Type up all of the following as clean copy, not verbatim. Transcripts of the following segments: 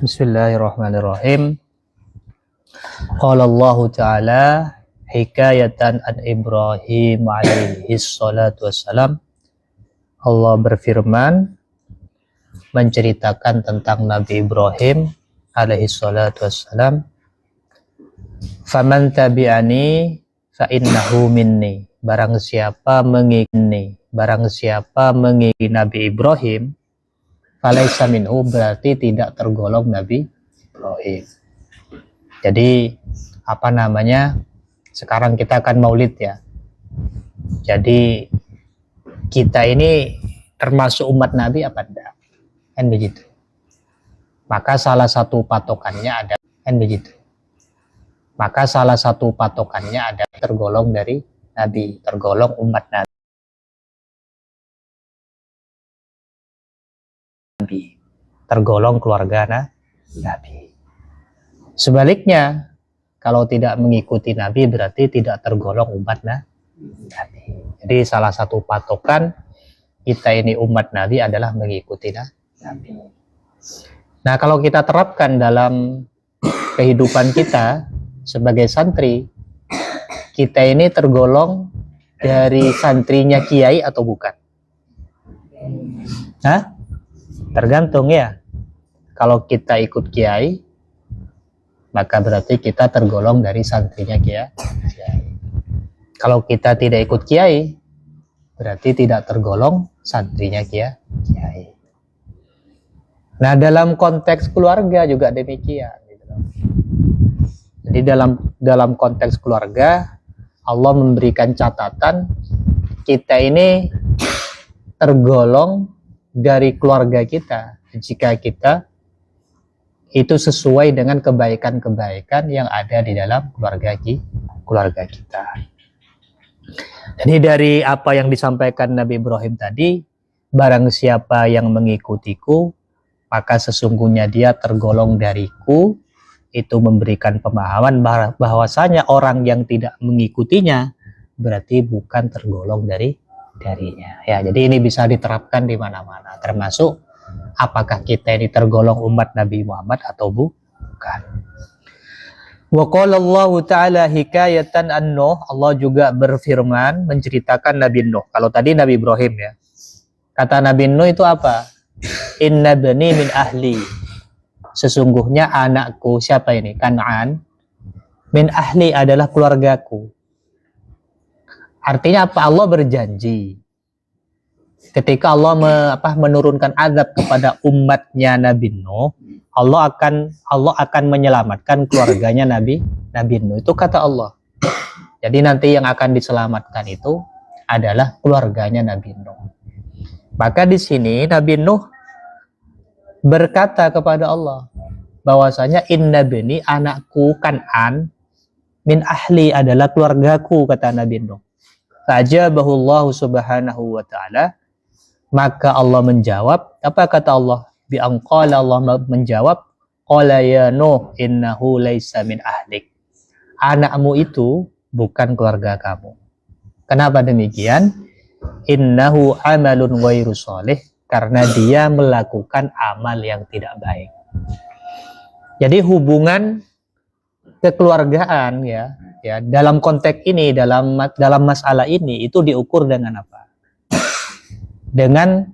Bismillahirrahmanirrahim. Qala Allah Ta'ala hikayatan an Ibrahim alaihi salatu wassalam. Allah berfirman menceritakan tentang Nabi Ibrahim alaihi salatu wassalam. Faman tabi'ani fa innahu minni. Barang siapa mengikuti Nabi Ibrahim, falaisa minhu, berarti tidak tergolong Nabi Ibrahim. Jadi sekarang kita akan maulid ya. Jadi kita ini termasuk umat Nabi apa enggak? Kan begitu. Maka salah satu patokannya ada tergolong dari Nabi, tergolong umat Nabi, tergolong keluarga Nabi. Sebaliknya, kalau tidak mengikuti Nabi berarti tidak tergolong umat Nabi. Jadi salah satu patokan kita ini umat Nabi adalah mengikuti Nabi. Nah, kalau kita terapkan dalam kehidupan kita sebagai santri, kita ini tergolong dari santrinya kiai atau bukan? Tergantung ya. Kalau kita ikut kiai, maka berarti kita tergolong dari santrinya kiai. Kalau kita tidak ikut kiai, berarti tidak tergolong santrinya kiai. Nah, dalam konteks keluarga juga demikian. Jadi dalam konteks keluarga, Allah memberikan catatan kita ini tergolong dari keluarga kita jika kita itu sesuai dengan kebaikan-kebaikan yang ada di dalam keluarga kita. Jadi dari apa yang disampaikan Nabi Ibrahim tadi, barang siapa yang mengikutiku, maka sesungguhnya dia tergolong dariku. Itu memberikan pemahaman bahwasanya orang yang tidak mengikutinya berarti bukan tergolong darinya. Ya, jadi ini bisa diterapkan di mana-mana, termasuk apakah kita ini tergolong umat Nabi Muhammad atau bukan. Wa qala Allah Ta'ala hikayatan an Nuh. Allah juga berfirman menceritakan Nabi Nuh. Kalau tadi Nabi Ibrahim ya. Kata Nabi Nuh itu apa? Inna bani min ahli. Sesungguhnya anakku, siapa ini? Kan'an. Min ahli adalah keluargaku. Artinya apa? Allah berjanji. Ketika Allah menurunkan azab kepada umatnya Nabi Nuh, Allah akan menyelamatkan keluarganya Nabi Nuh. Itu kata Allah. Jadi nanti yang akan diselamatkan itu adalah keluarganya Nabi Nuh. Maka di sini Nabi Nuh berkata kepada Allah bahwasanya inna bani, anakku Kan'an, min ahli adalah keluargaku, kata Nabi Nuh. Fa'ajabahu Allah subhanahu wa ta'ala, maka Allah menjawab, apa kata Allah? Bi'anqala, Allah menjawab, qala ya Nuh innahu laysa min ahlik. Anakmu itu bukan keluarga kamu. Kenapa demikian? Innahu amalun ghairu sholih, karena dia melakukan amal yang tidak baik. Jadi hubungan kekeluargaan ya dalam konteks ini, dalam masalah ini itu diukur dengan apa? Dengan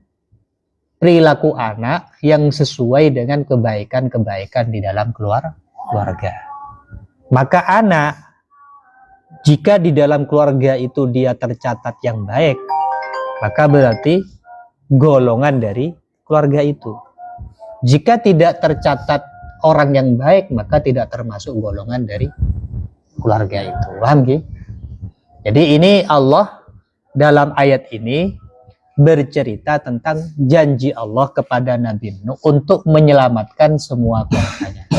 perilaku anak yang sesuai dengan kebaikan-kebaikan di dalam keluarga. Maka anak, jika di dalam keluarga itu dia tercatat yang baik, maka berarti golongan dari keluarga itu. Jika tidak tercatat orang yang baik, maka tidak termasuk golongan dari keluarga itu. Paham gitu? Jadi ini Allah dalam ayat ini bercerita tentang janji Allah kepada Nabi Nuh untuk menyelamatkan semua keluarganya.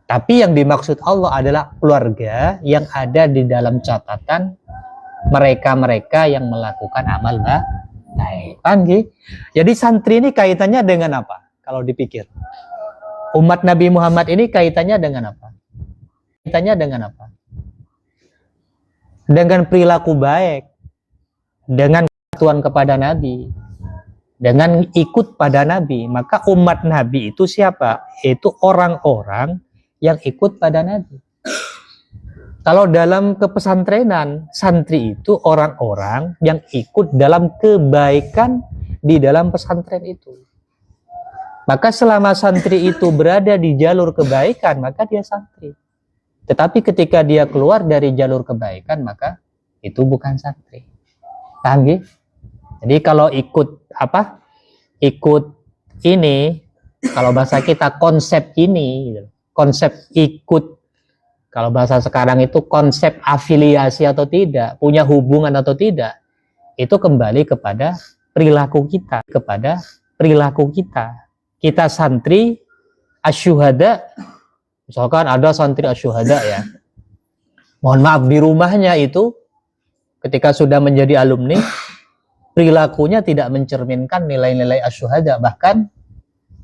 Tapi yang dimaksud Allah adalah keluarga yang ada di dalam catatan mereka-mereka yang melakukan amal baik. Paham gitu? Jadi santri ini kaitannya dengan apa? Kalau dipikir, umat Nabi Muhammad ini kaitannya dengan apa? Kaitannya dengan apa? dengan perilaku baik, dengan kepatuhan kepada Nabi, dengan ikut pada Nabi, maka umat Nabi itu siapa? Itu orang-orang yang ikut pada Nabi. Kalau dalam kepesantrenan, santri itu orang-orang yang ikut dalam kebaikan di dalam pesantren itu. Maka selama santri itu berada di jalur kebaikan, maka dia santri. Tetapi ketika dia keluar dari jalur kebaikan, maka itu bukan santri. Paham ya? Jadi kalau ikut apa? Ikut ini, kalau bahasa kita konsep ini, konsep ikut. Kalau bahasa sekarang itu konsep afiliasi atau tidak, punya hubungan atau tidak, itu kembali kepada perilaku kita, kepada perilaku kita. Kita santri asyuhada, misalkan ada santri asyuhada ya, mohon maaf di rumahnya itu ketika sudah menjadi alumni, perilakunya tidak mencerminkan nilai-nilai asyuhada, bahkan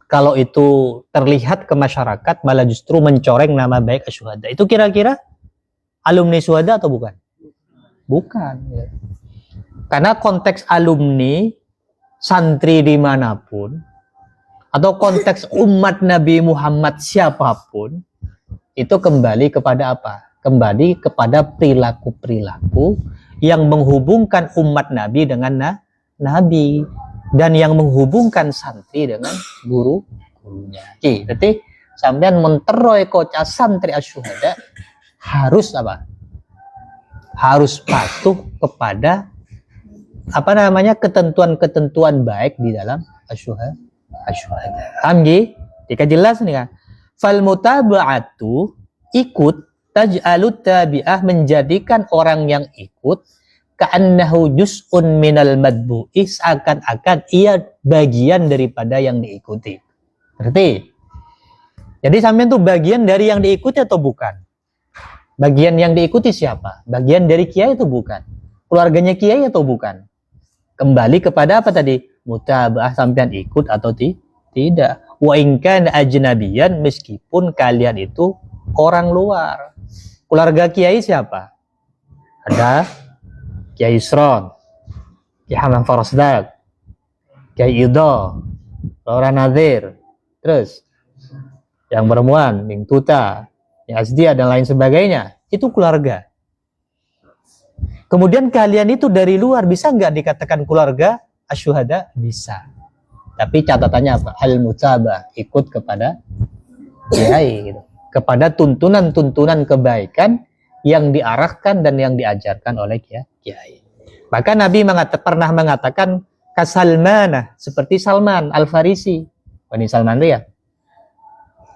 kalau itu terlihat ke masyarakat malah justru mencoreng nama baik asyuhada. Itu kira-kira alumni syuhada atau bukan? Bukan. Ya. Karena konteks alumni, santri dimanapun, atau konteks umat Nabi Muhammad siapapun, itu kembali kepada apa? Kembali kepada perilaku-perilaku yang menghubungkan umat Nabi dengan Nabi. Dan yang menghubungkan santri dengan gurunya. Oke, berarti sampean menteroy kocah santri asyuhada harus apa? Harus patuh kepada apa namanya ketentuan-ketentuan baik di dalam asyuhada. Amgi, jika jelas nih kan. Fal mutaba'atu ikut taj'alut tabi'ah menjadikan orang yang ikut ka'annahu juz'un minal madbu'i seakan-akan ia bagian daripada yang diikuti. Berarti jadi sampean tuh bagian dari yang diikuti atau bukan? Bagian yang diikuti siapa? Bagian dari kiai atau bukan? Keluarganya kiai atau bukan? Kembali kepada apa tadi? Mutaba'ah, sampean ikut atau tidak. Wa in kana ajnabiyan, meskipun kalian itu orang luar. Keluarga kiai siapa? Ada Kiai Isron, Kiai Hamam Farasdak, Kiai Ido, Laura Nadir, terus yang Bermuan, Bing Tuta, yang Asdia dan lain sebagainya, itu keluarga. Kemudian kalian itu dari luar bisa nggak dikatakan keluarga asyuhada? Bisa. Tapi catatannya apa? Al-mutabah, ikut kepada kiai, gitu. Kepada tuntunan-tuntunan kebaikan yang diarahkan dan yang diajarkan oleh kiai. Maka Nabi pernah mengatakan kasalmanah, seperti Salman Al-Farisi. Ini Salman Ria.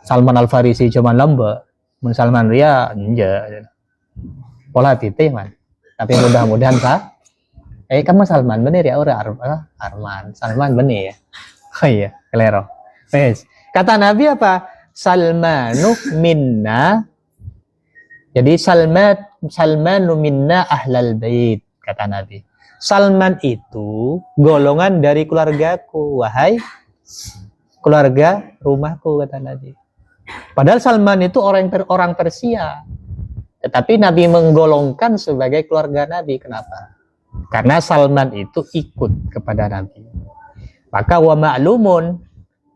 Salman Al-Farisi cuma lomba, Salman Ria enggak. Pola titik man. Tapi mudah-mudahan kamu Salman bener ya Arman. Salman bener ya. Oh iya, kelero. Yes. Kata Nabi apa? Salmanu minna. Jadi Salmanu minna ahlal bait, kata Nabi. Salman itu golongan dari keluargaku, wahai keluarga rumahku, kata Nabi. Padahal Salman itu orang Persia. Tetapi Nabi menggolongkan sebagai keluarga Nabi. Kenapa? Karena Salman itu ikut kepada Nabi. Maka wa ma'lumun,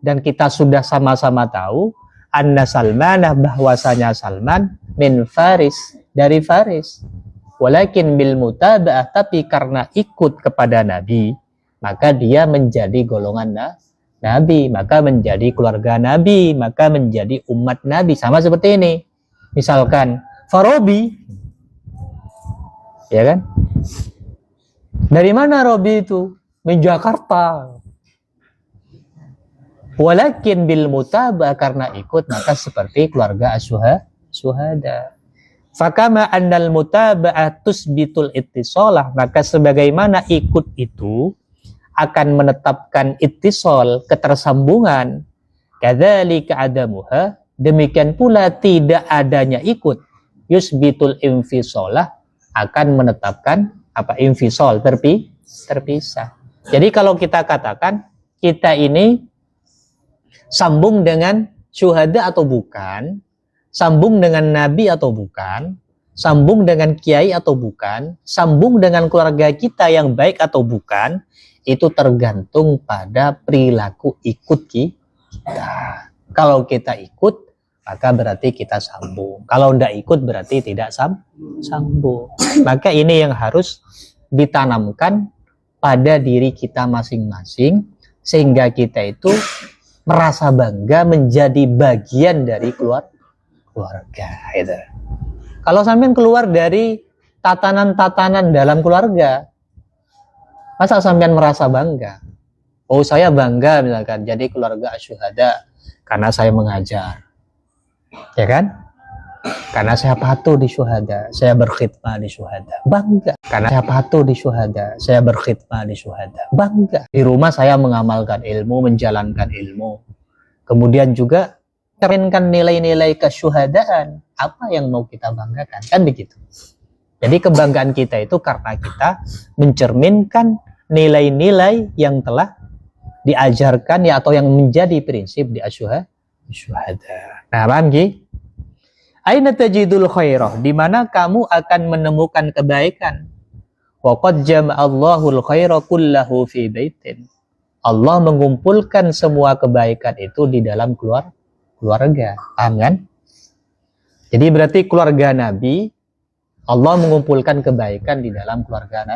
dan kita sudah sama-sama tahu anna Salmanah, bahwasanya Salman min Faris, dari Faris. Walakin bil mutaba'ah, tapi karena ikut kepada Nabi, maka dia menjadi golongan Nabi, maka menjadi keluarga Nabi, maka menjadi umat Nabi. Sama seperti ini. Misalkan Farabi, ya kan? Dari mana Robi itu? Di Jakarta. Walakin bil mutaba'ah, karena ikut maka seperti keluarga asyuhada. Fakama annal mutaba'ah tusbitul ittisalah, maka sebagaimana ikut itu akan menetapkan ittisal, ketersambungan, kadzalika adamuha, demikian pula tidak adanya ikut yusbitul infisalah, akan menetapkan apa? Infisal, terpisah. Jadi kalau kita katakan kita ini sambung dengan syuhada atau bukan, sambung dengan Nabi atau bukan, sambung dengan kiai atau bukan, sambung dengan keluarga kita yang baik atau bukan, itu tergantung pada perilaku ikut kita. Kalau kita ikut, maka berarti kita sambung. Kalau tidak ikut, berarti tidak sambung. Maka ini yang harus ditanamkan pada diri kita masing-masing, sehingga kita itu merasa bangga menjadi bagian dari keluarga. Gitu. Kalau sampean keluar dari tatanan-tatanan dalam keluarga, masa sampean merasa bangga? Oh, saya bangga misalkan jadi keluarga asyuhada karena saya mengajar. Ya kan? Karena saya patuh di syuhada, saya berkhidmah di syuhada. Bangga. Karena saya patuh di syuhada, saya berkhidmah di syuhada. Bangga. Di rumah saya mengamalkan ilmu, menjalankan ilmu. Kemudian juga cerminkan nilai-nilai kesyuhadaan. Apa yang mau kita banggakan? Kan begitu. Jadi kebanggaan kita itu karena kita mencerminkan nilai-nilai yang telah diajarkan ya, atau yang menjadi prinsip di asyuhada. Nah, paham Ki? Aina tajidul khairah, di mana kamu akan menemukan kebaikan. Wa qad jama'allahu al-khaira kullahu fi baitin. Allah mengumpulkan semua kebaikan itu di dalam keluarga. Paham kan? Jadi berarti keluarga Nabi, Allah mengumpulkan kebaikan di dalam keluarga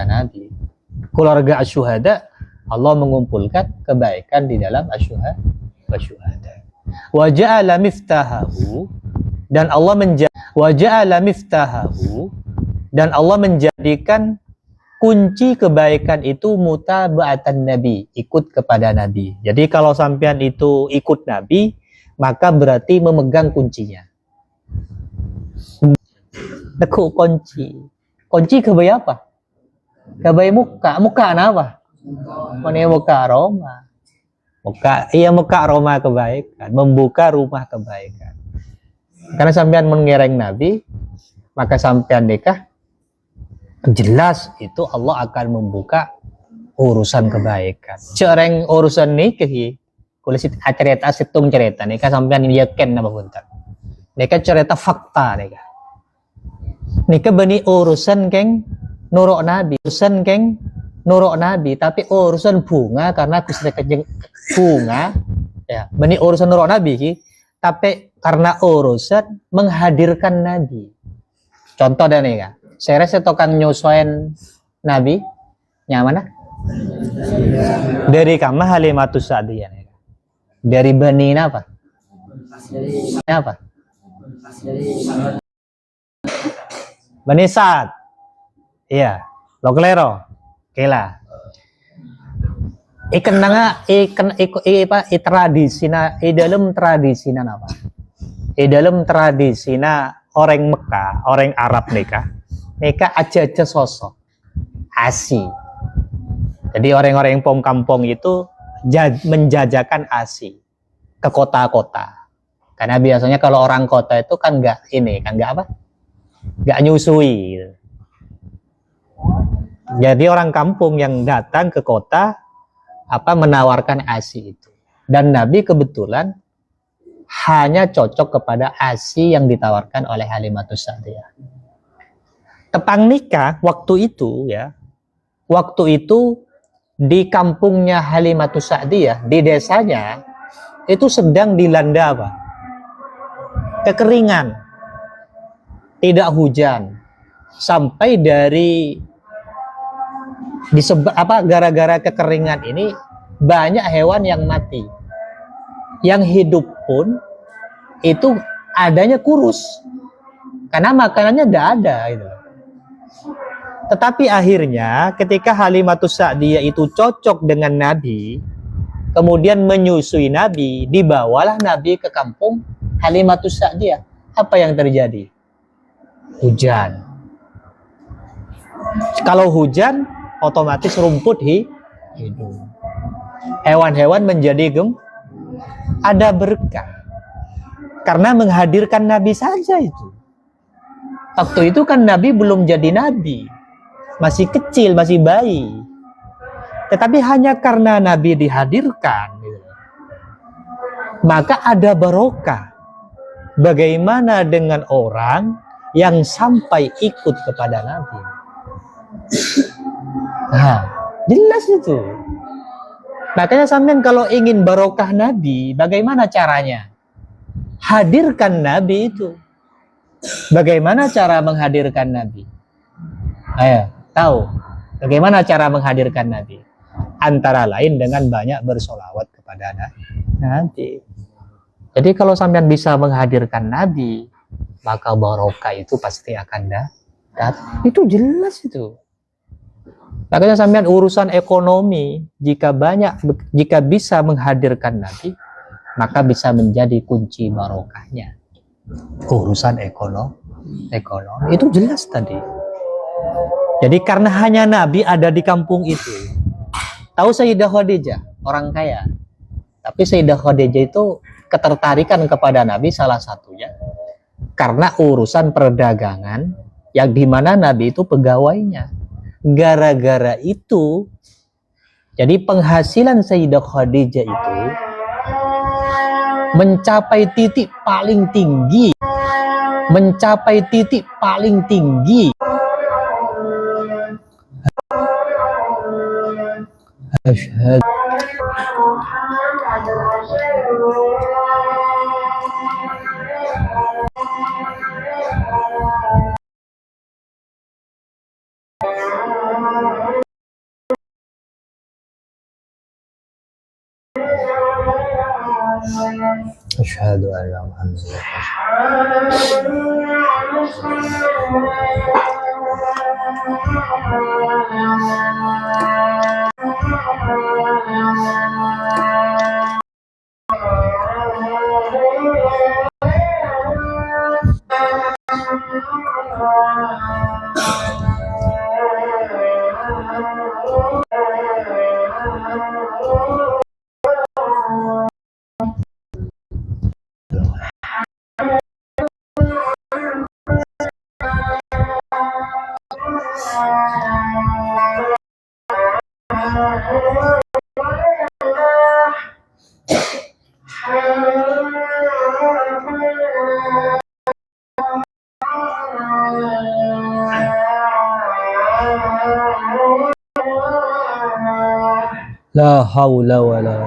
Nabi. Keluarga asyuhada, Allah mengumpulkan kebaikan di dalam asyuhada. Wa ja'ala miftahahu, dan Allah menjadikan kunci kebaikan itu mutaba'atan Nabi, ikut kepada Nabi. Jadi kalau sampean itu ikut Nabi, maka berarti memegang kuncinya. Tekuk kunci kebaik apa? Kebaik muka apa? Mana muka Roma? Muka Roma kebaikan, membuka rumah kebaikan. Karena sampean mengereng Nabi, maka sampean nikah, jelas itu Allah akan membuka urusan kebaikan. Cereng urusan nikah, kulit cerita situng cerita nikah sampean yakin apa punten. Nikah cerita fakta nikah. Nikah bani urusan keng nuruk Nabi, tapi urusan bunga karena kusne kejeng bunga ya, bani urusan nuruk Nabi tapi karena urusan menghadirkan Nabi. Contoh dan nikah. Saya rasa tokan nyosoin Nabi nyaman dari kama Halimatus Sa'diyah. Dari bani apa? Bani Sa'ad. Iya, lo kelero. Kela. Dalam tradisina apa? Dalam tradisina orang Mekah, orang Arab nikah aja sosok ASI. Jadi orang-orang kampung itu menjajakan ASI ke kota-kota. Karena biasanya kalau orang kota itu kan nggak nyusui. Gitu. Jadi orang kampung yang datang ke kota menawarkan ASI itu. Dan Nabi kebetulan hanya cocok kepada ASI yang ditawarkan oleh Halimatus Sa'diyah. Tepang nikah waktu itu di kampungnya Halimatus Sa'diyah, di desanya itu sedang dilanda apa? Kekeringan, tidak hujan, sampai dari gara-gara kekeringan ini banyak hewan yang mati, yang hidup pun itu adanya kurus karena makanannya tidak ada gitu. Tetapi akhirnya ketika Halimatus Sa'diyah itu cocok dengan Nabi, kemudian menyusui Nabi, dibawalah Nabi ke kampung Halimatus Sa'diyah. Apa yang terjadi? Hujan. Kalau hujan, otomatis rumput hidup. Hewan-hewan menjadi ada berkah. Karena menghadirkan Nabi saja itu. Waktu itu kan Nabi belum jadi Nabi. Masih kecil, masih bayi. Tetapi hanya karena Nabi dihadirkan, maka ada barokah. Bagaimana dengan orang yang sampai ikut kepada Nabi. Nah, jelas itu. Makanya sampean kalau ingin barokah Nabi, bagaimana caranya? Hadirkan Nabi itu. Bagaimana cara menghadirkan Nabi? Ayo, tahu. Bagaimana cara menghadirkan Nabi? Antara lain dengan banyak bersolawat kepada Nabi. Jadi kalau sampean bisa menghadirkan Nabi, maka barokah itu pasti akan datang. Itu jelas itu. Makanya sampean urusan ekonomi, jika bisa menghadirkan Nabi, maka bisa menjadi kunci barokahnya. Urusan ekonomi itu jelas tadi. Jadi karena hanya Nabi ada di kampung itu. Tahu Sayyidah Khadijah, orang kaya. Tapi Sayyidah Khadijah itu ketertarikan kepada Nabi salah satunya karena urusan perdagangan yang dimana Nabi itu pegawainya. Gara-gara itu, jadi penghasilan Sayyidah Khadijah itu mencapai titik paling tinggi. Asyhadu an la haula wala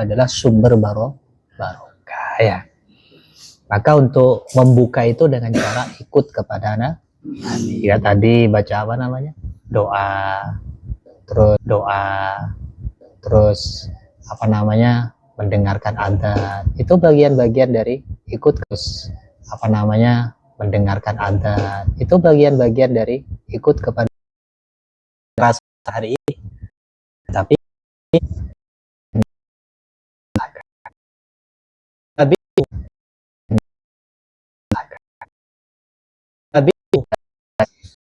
adalah sumber barokah ya. Maka untuk membuka itu dengan cara ikut kepada Nabi. Ya tadi baca apa namanya? Doa, terus apa namanya? Mendengarkan adzan. Itu bagian-bagian dari ikut terus apa namanya? Mendengarkan adzan. Itu bagian-bagian dari ikut kepada rasa hari ini. Tapi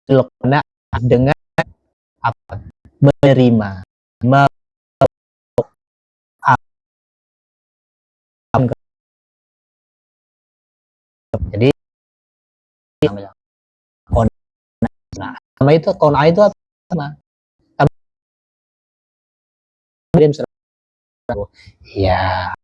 Luqna dengan apa? Menerima, jadi namanya kona. Nama itu kona itu apa? Ya.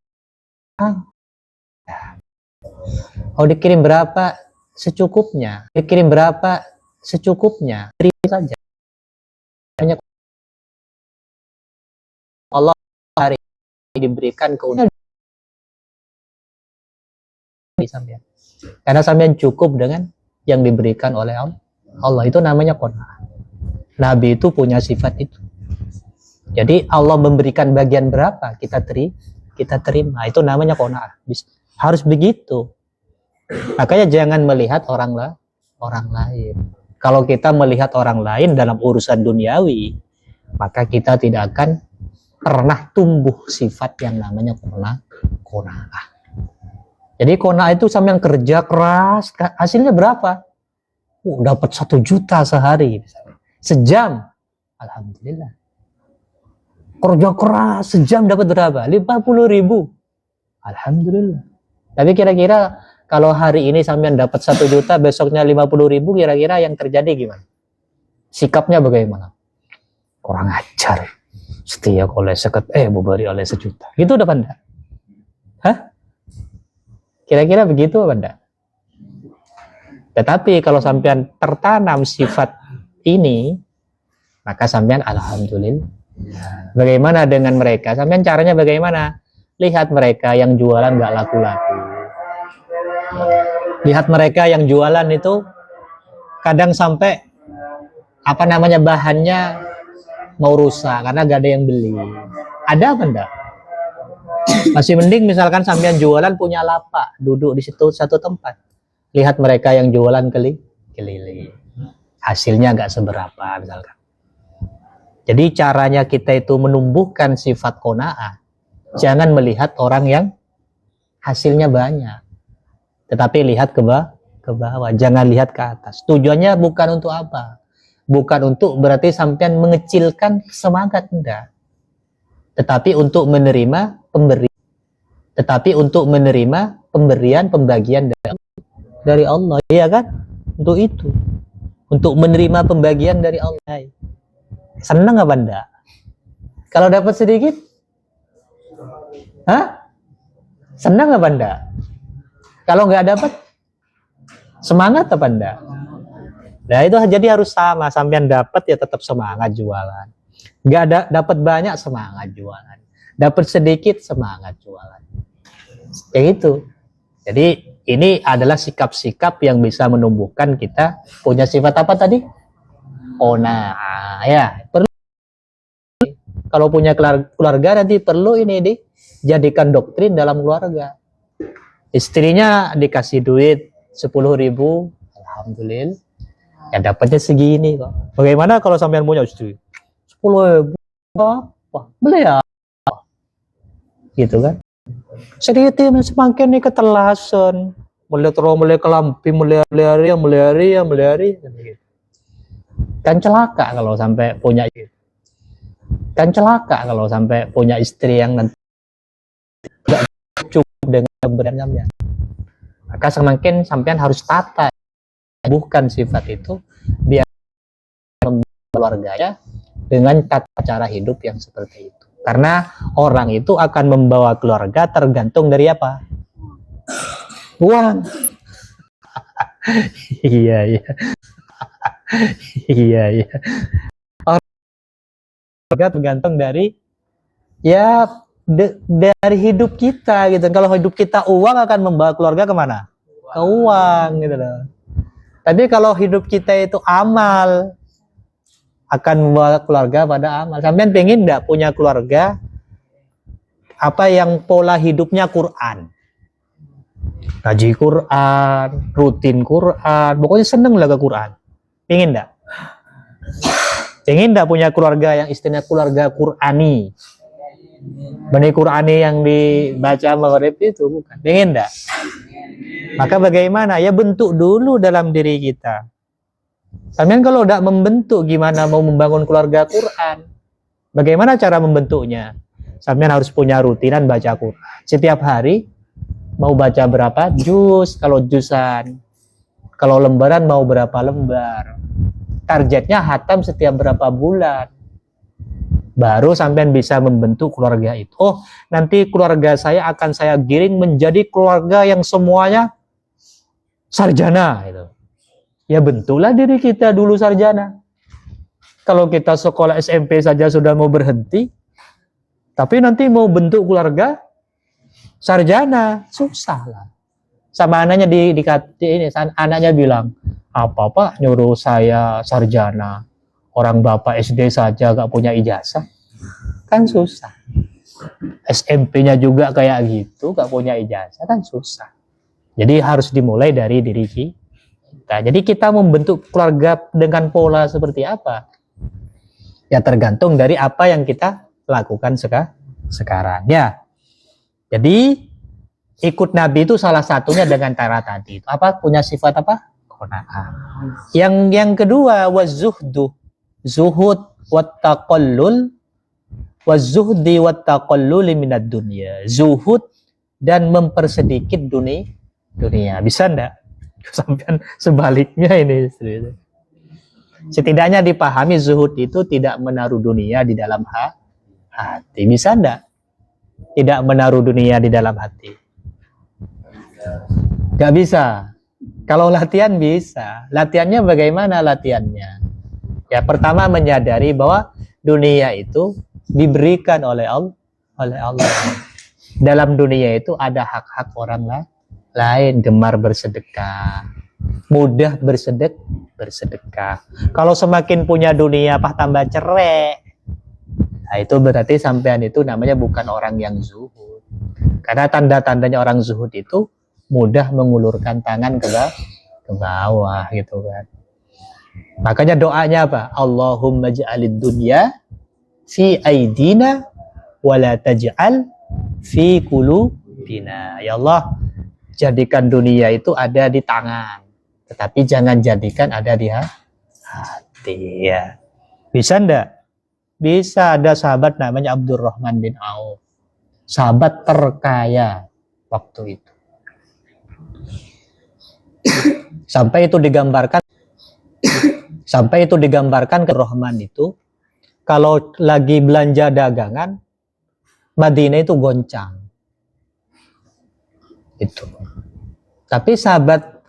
Oh dikirim berapa secukupnya? Dikirim berapa secukupnya? Terima saja. Hanya Allah hari ini diberikan keuntungan sampean. Karena sampean cukup dengan yang diberikan oleh Allah. Itu namanya qanaah. Nabi itu punya sifat itu. Jadi Allah memberikan bagian berapa, kita terima. Itu namanya qanaah. Harus begitu. Makanya jangan melihat orang lain. Kalau kita melihat orang lain dalam urusan duniawi, maka kita tidak akan pernah tumbuh sifat yang namanya qanaah. Jadi qanaah itu sama yang kerja keras, hasilnya berapa? Dapat 1 juta sehari, sejam, alhamdulillah. Kerja keras sejam dapat berapa? 50.000, alhamdulillah. Tapi kira-kira kalau hari ini sampean dapat 1 juta, besoknya 50.000, kira-kira yang terjadi gimana? Sikapnya bagaimana? Kurang ajar. Setiap oleh seket, beri oleh 1 juta. Gitu udah Anda? Hah? Kira-kira begitu apa enggak? Tetapi kalau sampean tertanam sifat ini, maka sampean alhamdulillah. Bagaimana dengan mereka? Sampean caranya bagaimana? Lihat mereka yang jualan nggak laku-laku. Lihat mereka yang jualan itu kadang sampai bahannya mau rusak karena gak ada yang beli. Ada apa enggak? Masih mending misalkan sampean jualan punya lapak, duduk di situ satu tempat. Lihat mereka yang jualan keliling. Hasilnya nggak seberapa misalkan. Jadi caranya kita itu menumbuhkan sifat qanaah. Jangan melihat orang yang hasilnya banyak. Tetapi lihat ke bawah, jangan lihat ke atas. Tujuannya bukan untuk apa? Bukan untuk berarti sampean mengecilkan semangat, enggak. Tetapi untuk menerima pembagian dari Allah, iya kan? Untuk itu. Untuk menerima pembagian dari Allah. Senang apa enggak? Kalau dapat sedikit? Senang apa enggak? Kalau nggak dapat, semangat apa enggak? Nah itu jadi harus sama. Sampean dapat ya tetap semangat jualan. Nggak dapat banyak, semangat jualan. Dapat sedikit, semangat jualan. Kayak gitu. Jadi ini adalah sikap-sikap yang bisa menumbuhkan kita punya sifat apa tadi? Qanaah. Ya, perlu. Kalau punya keluarga nanti perlu ini dijadikan doktrin dalam keluarga. Istrinya dikasih duit 10.000, alhamdulillah. Ya dapatnya segini kok. Bagaimana kalau sampean punya istri 10.000 apa? Beli ya? Gitu kan? Sedikit semakin nih ketelasan, mulai kelampi, mulai kan celaka kalau sampai punya istri yang nanti gak cukup dengan berannya. Maka semakin sampean harus tata bukan sifat itu biar keluarganya dengan tata cara hidup yang seperti itu. Karena orang itu akan membawa keluarga tergantung dari apa? Uang. Iya. Orang tergantung dari dari hidup kita gitu. Kalau hidup kita uang akan membawa keluarga kemana? Ke uang gitu loh. Tapi kalau hidup kita itu amal, akan membawa keluarga pada amal. Sampean pengen enggak punya keluarga yang pola hidupnya Quran? Ngaji Quran, rutin Quran, pokoknya seneng lah ke Quran. Pengen enggak? Pengen enggak punya keluarga yang istilahnya keluarga Qurani? Bani Qurani yang dibaca maghrib itu bukan. Pengen enggak? Maka bagaimana? Ya bentuk dulu dalam diri kita. Sampean kalau udah membentuk, gimana mau membangun keluarga Quran? Bagaimana cara membentuknya? Sampean harus punya rutinan baca Quran. Setiap hari mau baca berapa juz, kalau juzan. Kalau lembaran mau berapa lembar. Targetnya hatam setiap berapa bulan. Baru sampean bisa membentuk keluarga itu. Oh, nanti keluarga saya akan saya giring menjadi keluarga yang semuanya sarjana gitu. Ya bentuklah diri kita dulu sarjana. Kalau kita sekolah SMP saja sudah mau berhenti, tapi nanti mau bentuk keluarga sarjana, susah lah. Sama anaknya anaknya bilang, apa Pak nyuruh saya sarjana? Orang bapak SD saja gak punya ijazah, kan susah. SMP-nya juga kayak gitu, gak punya ijazah, kan susah. Jadi harus dimulai dari diri kita. Jadi kita membentuk keluarga dengan pola seperti apa? Ya tergantung dari apa yang kita lakukan sekarang. Ya. Jadi ikut Nabi itu salah satunya dengan cara tadi. Apa? Punya sifat apa? Qanaah. Yang kedua wazuhdu, zuhud wattaqallul, wazuhdi wattaqallul minad dunya. Zuhud dan mempersedikit dunia. Bisa enggak? Sampai sebaliknya ini. Setidaknya dipahami zuhud itu tidak menaruh dunia di dalam hati. Bisa enggak? Tidak menaruh dunia di dalam hati. Gak bisa. Kalau latihan bisa. Latihannya bagaimana latihannya? Ya pertama menyadari bahwa dunia itu diberikan oleh Allah. Dalam dunia itu ada hak-hak orang lain. Gemar bersedekah, mudah bersedekah. Kalau semakin punya dunia tambah cerai. Nah, itu berarti sampean itu namanya bukan orang yang zuhud. Karena tanda-tandanya orang zuhud itu mudah mengulurkan tangan ke bawah gitu kan. Makanya doanya apa? Allahumma ja'alid dunya fi aidina wa la taj'al fi qulubina. Ya Allah, jadikan dunia itu ada di tangan, tetapi jangan jadikan ada di hati ya. Bisa enggak? Bisa. Ada sahabat namanya Abdurrahman bin Auf. Sahabat terkaya waktu itu. Sampai itu digambarkan ke Rahman itu kalau lagi belanja dagangan Madinah itu goncang. Itu. Tapi sahabat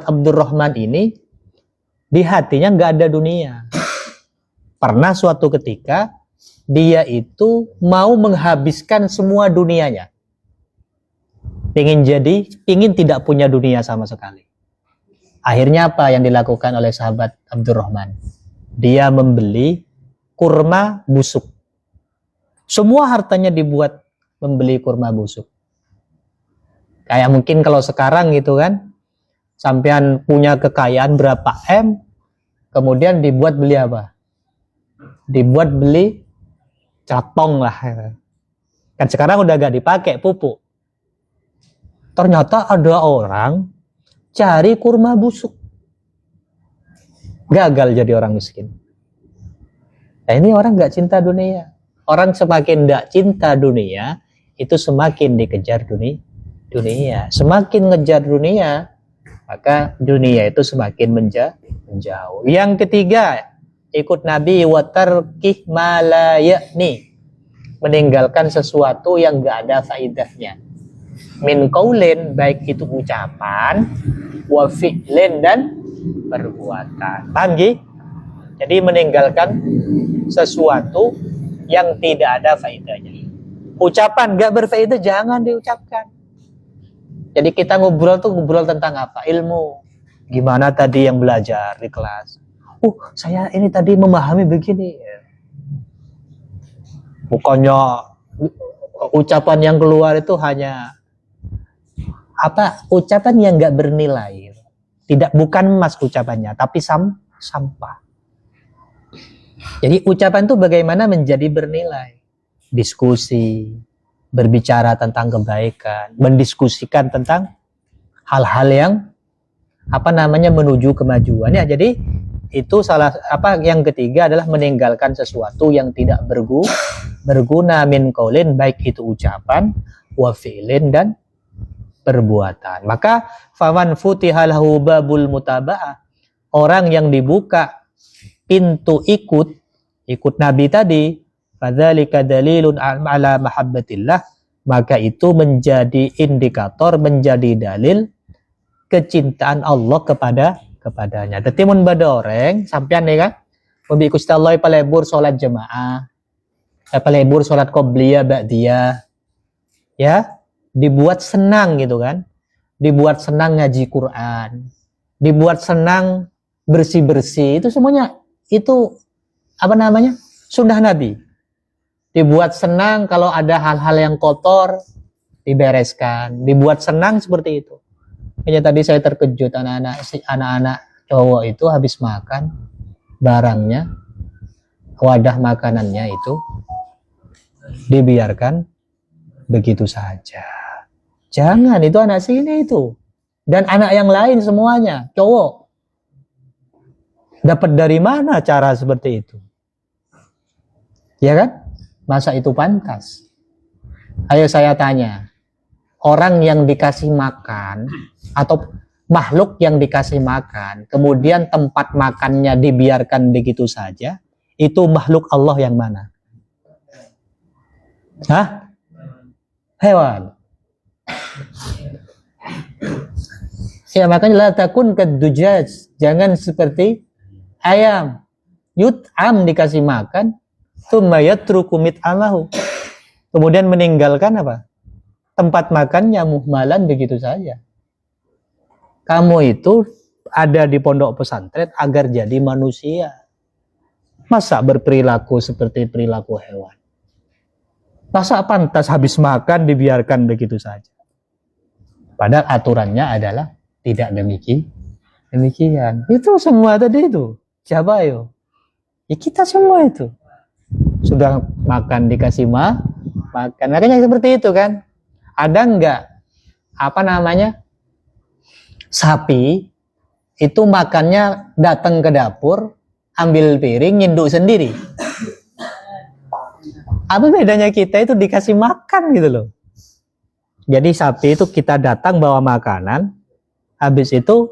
Abdurrahman ini di hatinya nggak ada dunia. Pernah suatu ketika dia itu mau menghabiskan semua dunianya. Ingin tidak punya dunia sama sekali. Akhirnya apa yang dilakukan oleh sahabat Abdurrahman? Dia membeli kurma busuk. Semua hartanya dibuat membeli kurma busuk. Kayak mungkin kalau sekarang gitu kan, sampean punya kekayaan berapa M, kemudian dibuat beli apa? Dibuat beli catong lah. Kan sekarang udah gak dipakai pupuk. Ternyata ada orang cari kurma busuk. Gagal jadi orang miskin. Nah ini orang gak cinta dunia. Orang semakin gak cinta dunia, itu semakin dikejar dunia. Semakin ngejar dunia, maka dunia itu semakin menjauh. Yang ketiga, ikut Nabi watarkih malayakni, meninggalkan sesuatu yang gak ada faidahnya. Min qaulin, baik itu ucapan, wa fi'lin dan perbuatan. Paham Gi? Jadi meninggalkan sesuatu yang tidak ada faedahnya. Ucapan gak berfaedah jangan diucapkan. Jadi kita ngobrol tentang apa? Ilmu. Gimana tadi yang belajar di kelas? Saya ini tadi memahami begini. Bukannya ucapan yang keluar itu hanya ucapan yang nggak bernilai. Bukan emas ucapannya, tapi sampah. Jadi ucapan itu bagaimana menjadi bernilai? Diskusi, berbicara tentang kebaikan, mendiskusikan tentang hal-hal yang menuju kemajuan. Ya, jadi itu yang ketiga adalah meninggalkan sesuatu yang tidak berguna min qaulin, baik itu ucapan, wa fi'lin dan perbuatan. Maka faman futihalahu babul mutaba'ah, orang yang dibuka pintu ikut Nabi tadi, fadzalika dalilun ala mahabbatillah, maka itu menjadi indikator, menjadi dalil kecintaan Allah kepadanya. Dadi mun bada orang sampean ya kan, membi Gusti Allah palebur salat jemaah, palebur salat qobliyah ba'diyah. Ya, dibuat senang gitu kan. Dibuat senang ngaji Quran, dibuat senang bersih-bersih, itu semuanya itu apa namanya, sunnah Nabi. Dibuat senang kalau ada hal-hal yang kotor, dibereskan. Dibuat senang seperti itu. Hanya tadi saya terkejut, anak-anak cowok itu habis makan barangnya, wadah makanannya itu dibiarkan begitu saja. Jangan, itu anak sini itu. Dan anak yang lain semuanya, cowok. Dapat dari mana cara seperti itu? Ya kan? Masa itu pantas? Ayo saya tanya. Orang yang dikasih makan, atau makhluk yang dikasih makan, kemudian tempat makannya dibiarkan begitu saja, itu makhluk Allah yang mana? Hah? Hewan. Ya makanya la takun kadujaj, jangan seperti ayam. Yut'am, dikasih makan, tsumma yatruku mit'amahu, kemudian meninggalkan apa? Tempat makannya muhmalan begitu saja. Kamu itu ada di pondok pesantren agar jadi manusia. Masa berperilaku seperti perilaku hewan? Masa pantas habis makan dibiarkan begitu saja? Padahal aturannya adalah tidak demikian. Itu semua tadi itu. Siapa yo? Ya kita semua itu. Sudah makan dikasih makan. Makanya seperti itu kan. Ada enggak apa namanya? Sapi itu makannya datang ke dapur, ambil piring, nyinduk sendiri. Apa bedanya kita itu dikasih makan gitu loh. Jadi sapi itu kita datang bawa makanan, habis itu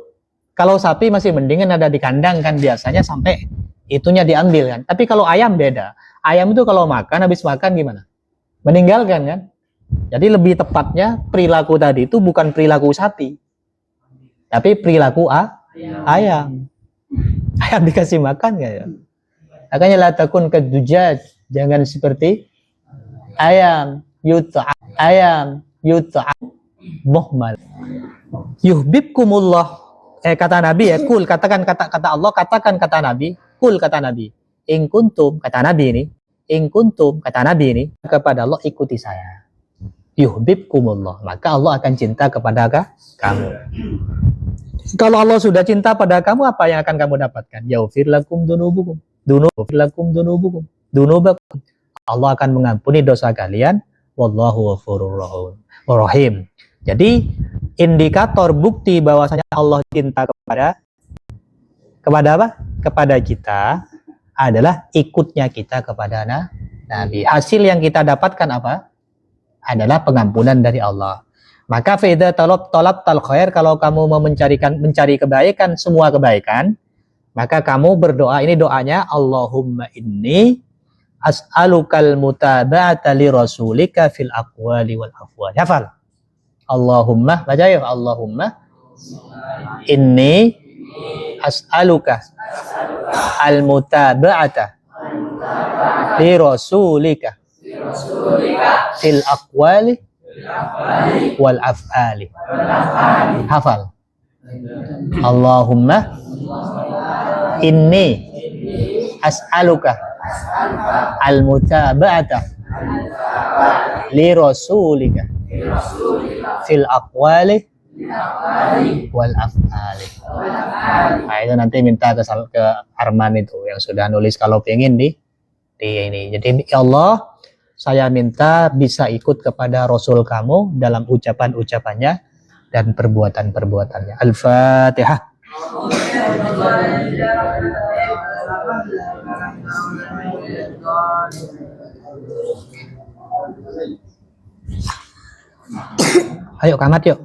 kalau sapi masih mendingan ada di kandang kan, biasanya sampai itunya diambil kan. Tapi kalau ayam beda. Ayam itu kalau makan, habis makan gimana? Meninggalkan kan. Jadi lebih tepatnya perilaku tadi itu bukan perilaku sapi, tapi perilaku ayam. Ayam dikasih makan gak ya? Makanya la takun kadujaj, jangan seperti ayam yut'am muhmal. Yuhibbukumullah. Kata Nabi ya, kul, katakan kata Allah, katakan kata Nabi, kul kata Nabi. In kuntum, kata Nabi ini, in kuntum, kata Nabi ini, kepada Allah, ikuti saya. Yuhibbukumullah, maka Allah akan cinta kepada kamu. Kalau Allah sudah cinta pada kamu, apa yang akan kamu dapatkan? Yaghfir lakum dunubakum. Allah akan mengampuni dosa kalian. Wallahu ghafurur rahim. Jadi indikator bukti bahwasanya Allah cinta kepada apa? Kepada kita adalah ikutnya kita kepada Nabi. Hasil yang kita dapatkan apa? Adalah pengampunan dari Allah. Maka faida talab tal khair, kalau kamu mau mencari kebaikan, semua kebaikan, maka kamu berdoa. Ini doanya, Allahumma inni as'alukal mutaba'ata li rasulika fil aqwali wal afwali. Hafal. Allahumma, baca ya, Allahumma inni as'aluka al mutaba'ata li rasulika fil aqwali wal af'ali. Hafal. Allahumma inni as'aluka al mutaba'ata li rasulika fil aqwali wal af'ali. Nah, itu nanti minta ke Arman itu yang sudah nulis kalau pengen di ini. Jadi ya Allah, saya minta bisa ikut kepada Rasul kamu dalam ucapan-ucapannya dan perbuatan-perbuatannya. Al-Fatihah. Ayo kamat yuk.